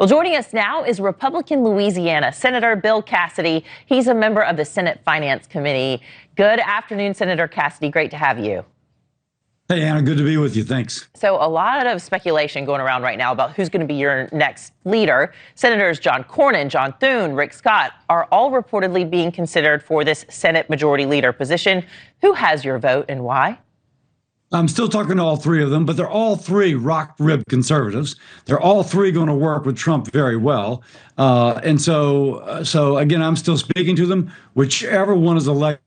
Well, joining us now is Republican Louisiana Senator Bill Cassidy. He's a member of the Senate Finance Committee. Good afternoon, Senator Cassidy. Great to have you. Hey, Anna, good to be with you. Thanks. So a lot of speculation going around right now about who's going to be your next leader. Senators John Cornyn, John Thune, Rick Scott are all reportedly being considered for this Senate Majority Leader position. Who has your vote and why? I'm still talking to all three of them, but they're all three rock-ribbed conservatives. They're all three going to work with Trump very well. And so again, I'm still speaking to them. Whichever one is elected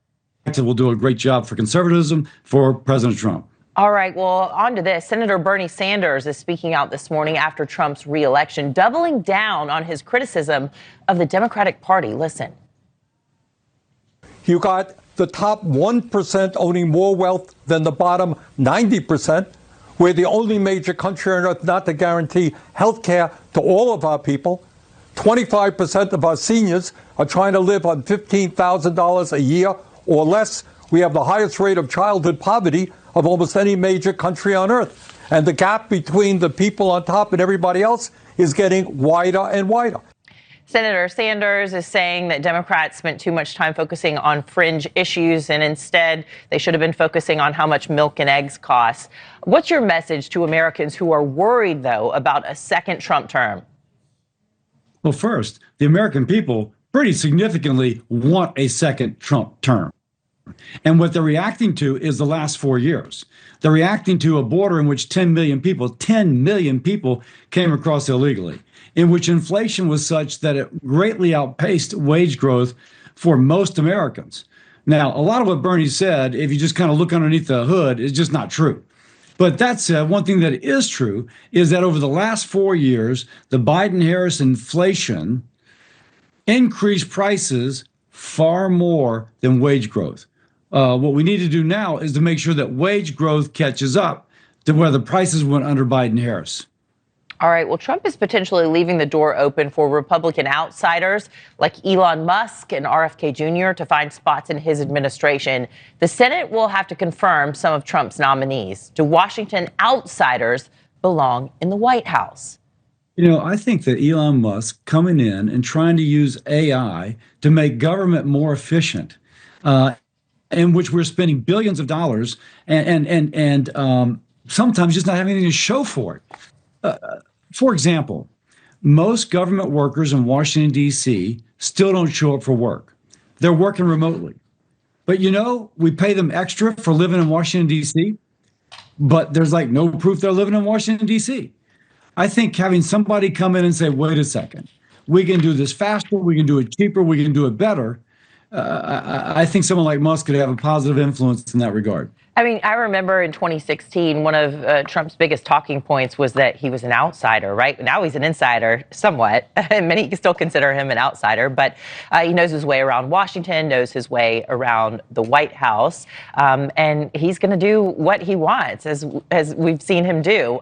will do a great job for conservatism for President Trump. All right, well, on to this. Senator Bernie Sanders is speaking out this morning after Trump's re-election, doubling down on his criticism of the Democratic Party. Listen. You got the top 1% owning more wealth than the bottom 90%. We're the only major country on earth not to guarantee health care to all of our people. 25% of our seniors are trying to live on $15,000 a year or less. We have the highest rate of childhood poverty of almost any major country on earth. And the gap between the people on top and everybody else is getting wider and wider. Senator Sanders is saying that Democrats spent too much time focusing on fringe issues and instead they should have been focusing on how much milk and eggs cost. What's your message to Americans who are worried, though, about a second Trump term? Well, first, the American people pretty significantly want a second Trump term. And what they're reacting to is the last 4 years. They're reacting to a border in which 10 million people came across illegally, in which inflation was such that it greatly outpaced wage growth for most Americans. Now, a lot of what Bernie said, if you just kind of look underneath the hood, is just not true. But that said, one thing that is true is that over the last 4 years, the Biden-Harris inflation increased prices far more than wage growth. What we need to do now is to make sure that wage growth catches up to where the prices went under Biden-Harris. All right. Well, Trump is potentially leaving the door open for Republican outsiders like Elon Musk and RFK Jr. to find spots in his administration. The Senate will have to confirm some of Trump's nominees. Do Washington outsiders belong in the White House? You know, I think that Elon Musk coming in and trying to use AI to make government more efficient, in which we're spending billions of dollars and sometimes just not having anything to show for it. For example, most government workers in Washington, D.C. still don't show up for work. They're working remotely. But, you know, we pay them extra for living in Washington, D.C., but there's like no proof they're living in Washington, D.C. I think having somebody come in and say, wait a second, we can do this faster, we can do it cheaper, we can do it better. I think someone like Musk could have a positive influence in that regard. I mean, I remember in 2016, one of Trump's biggest talking points was that he was an outsider, right? Now he's an insider, somewhat. Many still consider him an outsider, but he knows his way around Washington, knows his way around the White House, and he's going to do what he wants, as we've seen him do.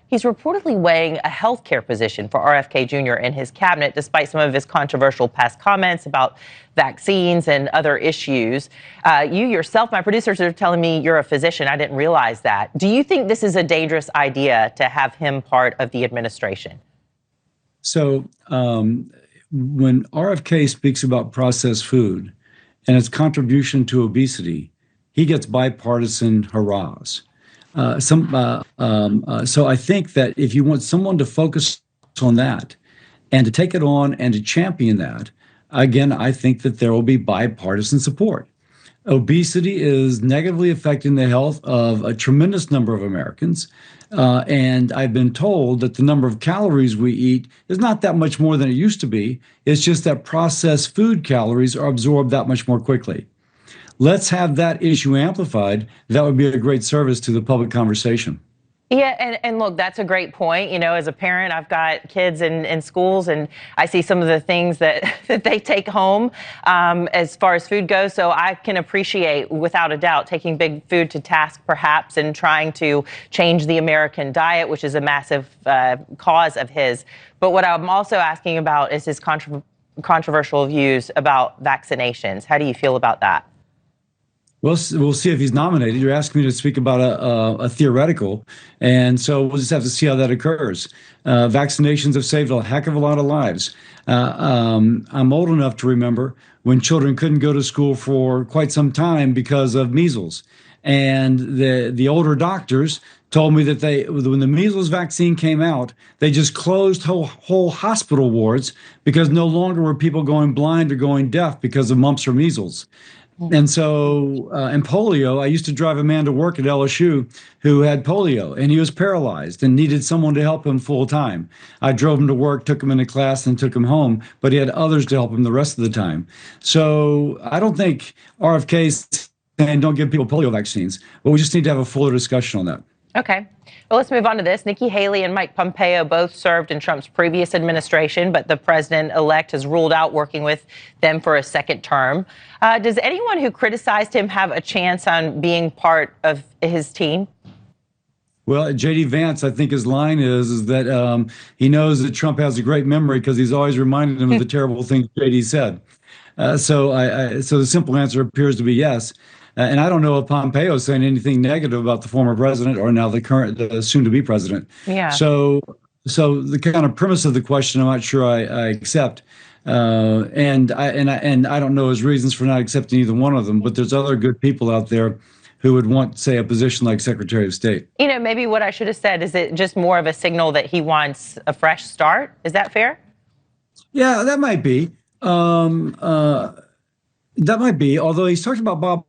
He's reportedly weighing a health care position for RFK Jr. in his cabinet, despite some of his controversial past comments about vaccines and other issues. You yourself, my producers are telling me you're a physician. I didn't realize that. Do you think this is a dangerous idea to have him part of the administration? So when RFK speaks about processed food and its contribution to obesity, he gets bipartisan hurrahs. So I think that if you want someone to focus on that and to take it on and to champion that, again, I think that there will be bipartisan support. Obesity is negatively affecting the health of a tremendous number of Americans. And I've been told that the number of calories we eat is not that much more than it used to be. It's just that processed food calories are absorbed that much more quickly. Let's have that issue amplified. That would be a great service to the public conversation. Yeah, and look, that's a great point. You know, as a parent, I've got kids in schools, and I see some of the things that they take home as far as food goes. So I can appreciate, without a doubt, taking big food to task, perhaps, and trying to change the American diet, which is a massive cause of his. But what I'm also asking about is his controversial views about vaccinations. How do you feel about that? We'll see if he's nominated. You're asking me to speak about a theoretical, and so we'll just have to see how that occurs. Vaccinations have saved a heck of a lot of lives. I'm old enough to remember when children couldn't go to school for quite some time because of measles, and the older doctors told me that when the measles vaccine came out, they just closed whole hospital wards because no longer were people going blind or going deaf because of mumps or measles. And so, in polio, I used to drive a man to work at LSU who had polio, and he was paralyzed and needed someone to help him full time. I drove him to work, took him into class, and took him home, but he had others to help him the rest of the time. So I don't think RFK's saying don't give people polio vaccines, but we just need to have a fuller discussion on that. Okay. Well, let's move on to this. Nikki Haley and Mike Pompeo both served in Trump's previous administration, but the president-elect has ruled out working with them for a second term. Does anyone who criticized him have a chance on being part of his team? Well, J.D. Vance, I think his line is that he knows that Trump has a great memory because he's always reminded him of the terrible things J.D. said. So the simple answer appears to be yes. And I don't know if Pompeo is saying anything negative about the former president or now the soon-to-be president. Yeah. So the kind of premise of the question, I'm not sure I accept. And I don't know his reasons for not accepting either one of them. But there's other good people out there who would want, say, a position like Secretary of State. Maybe what I should have said, is it just more of a signal that he wants a fresh start? Is that fair? Yeah, that might be. Although he's talked about Bob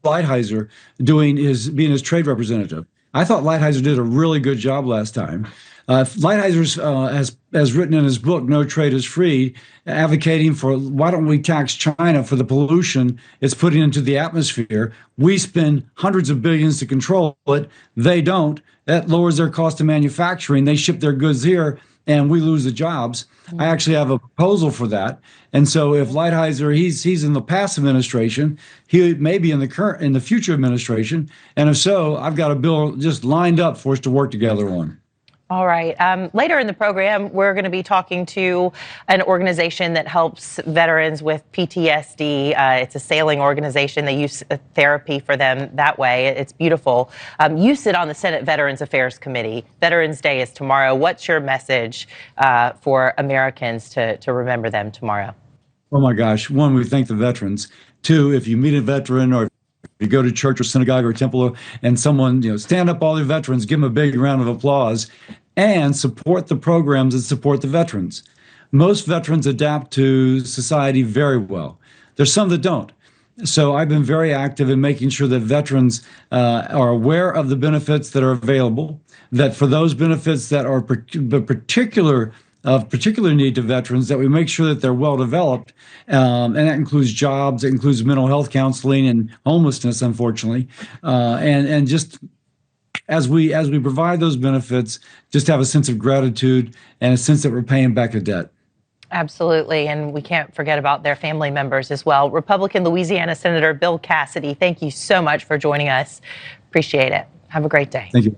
Lighthizer being his trade representative. I thought Lighthizer did a really good job last time. Lighthizer has written in his book, No Trade is Free, advocating for why don't we tax China for the pollution it's putting into the atmosphere. We spend hundreds of billions to control it. They don't. That lowers their cost of manufacturing. They ship their goods here and we lose the jobs. I actually have a proposal for that. And so if Lighthizer, he's in the past administration, he may be in the future administration. And if so, I've got a bill just lined up for us to work together on. All right. Later in the program, we're going to be talking to an organization that helps veterans with PTSD. It's a sailing organization. They use therapy for them that way. It's beautiful. You sit on the Senate Veterans Affairs Committee. Veterans Day is tomorrow. What's your message for Americans to remember them tomorrow? Oh, my gosh. One, we thank the veterans. Two, if you meet a veteran or you go to church or synagogue or temple and someone, stand up all the veterans, give them a big round of applause, and support the programs that support the veterans. Most veterans adapt to society very well. There's some that don't. So I've been very active in making sure that veterans are aware of the benefits that are available, that for those benefits that are of particular need to veterans, that we make sure that they're well developed, and that includes jobs, it includes mental health counseling and homelessness, unfortunately, and just as we provide those benefits, just have a sense of gratitude and a sense that we're paying back a debt. Absolutely, and we can't forget about their family members as well. Republican Louisiana Senator Bill Cassidy, thank you so much for joining us. Appreciate it. Have a great day. Thank you.